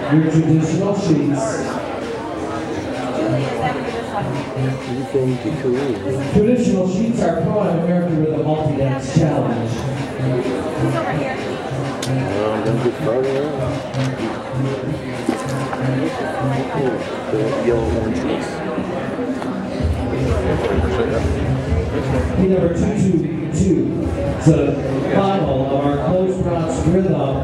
Your traditional sheets. Traditional sheets are Pro-Am American Rhythm Multi-Dance Challenge. Don't get started. Yellow orange mix. Key number 222. It's the final of our closed bronze rhythm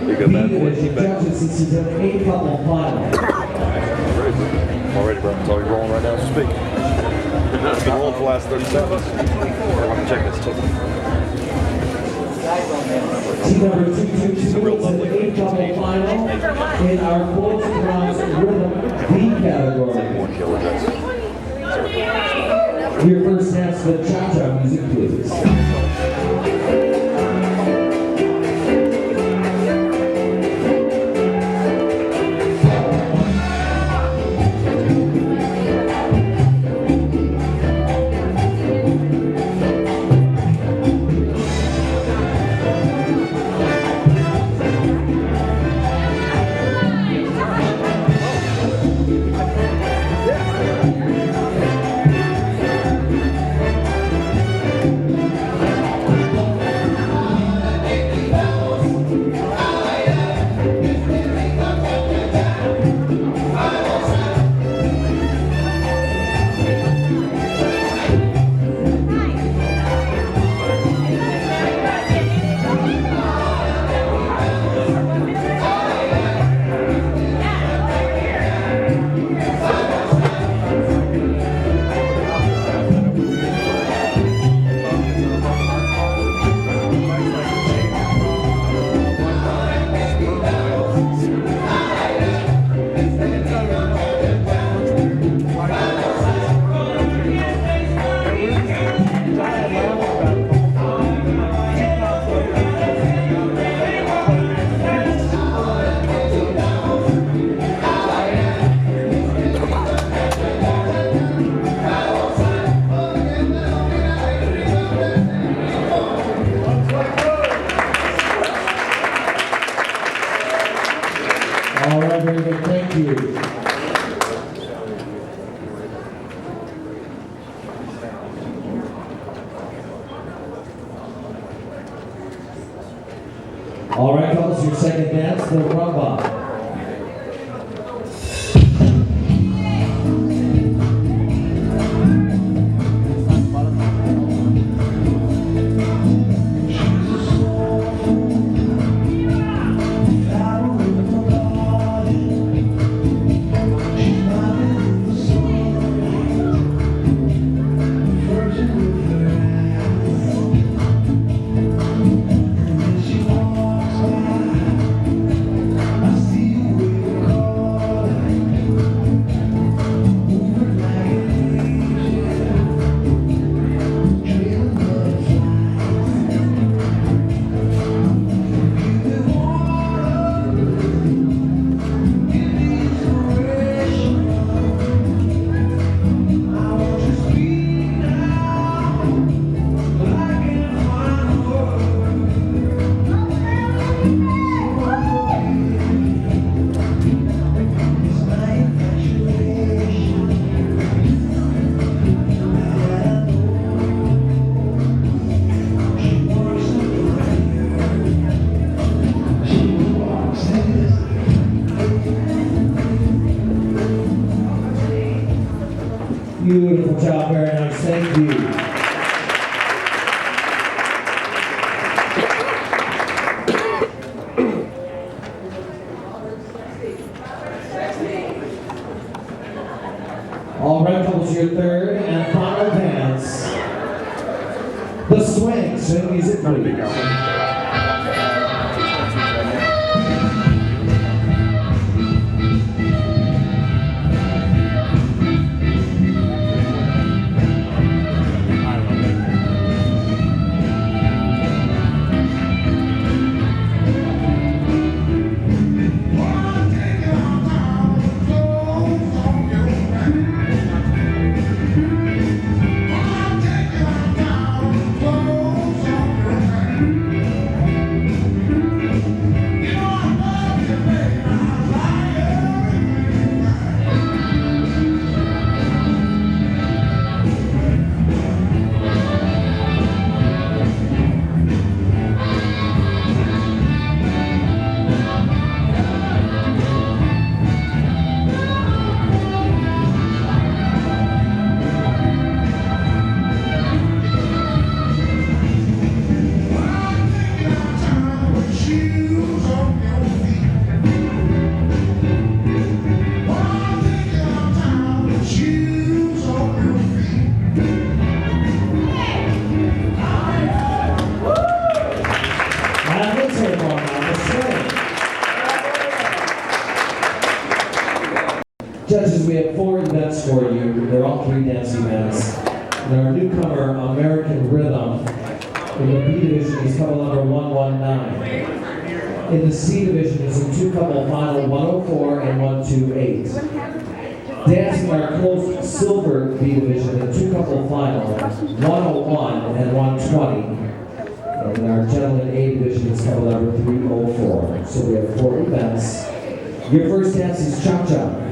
B division judges. This is an 8-couple final. Already, bro. It's already rolling right now as we speak. It's been rolling for the last 30 seconds. I want to check this too. Team number 222 is an 8-couple final in our closed bronze rhythm B category. Your first dance, the cha-cha music, please. All right, very good. Thank you. All right, fellas, your second dance, the rumba. Beautiful job, very nice. Thank you. All right, couples, your third and final dance. The swing. Swing music, please. Judges, we have 4 events for you. They're all 3 dance events. And our newcomer, American Rhythm, in the B division, he's couple number 119. In the C division, it's a 2-couple final 104 and 128. Dancing in our closed silver B division, a 2-couple final 101 and 120. And in our gentleman A division, it's couple number 304. So we have 4 events. Your first dance is Cha Cha.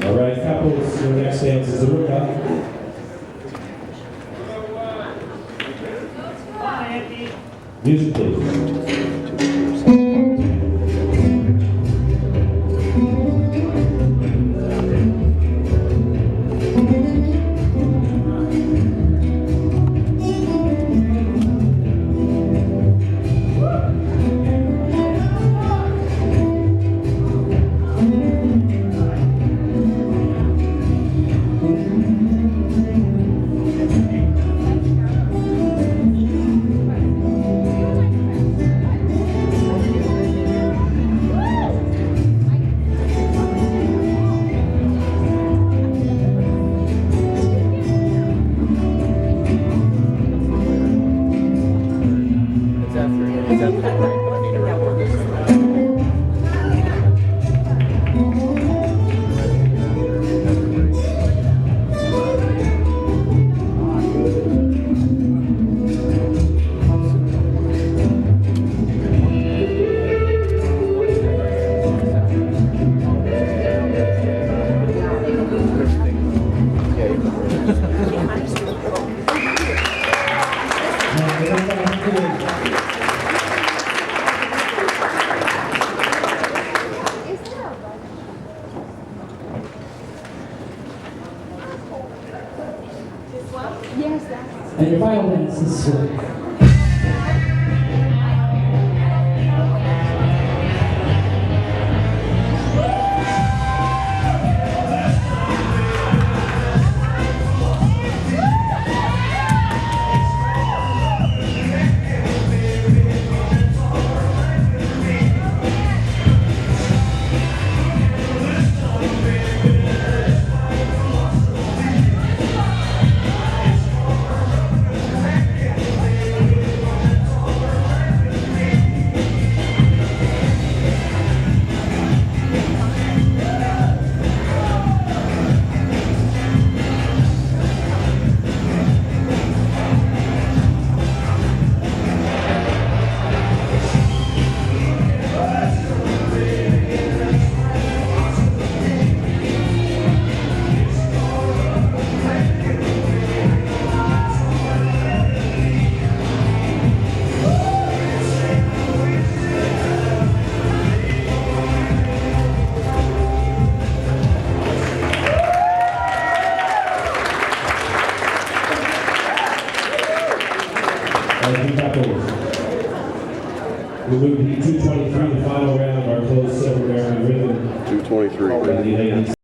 All right, couples, your next dance is the Ruka. Music, please. And your final dance is swing. We move to 223, the final round of our closed silver American Rhythm. 223. And the ladies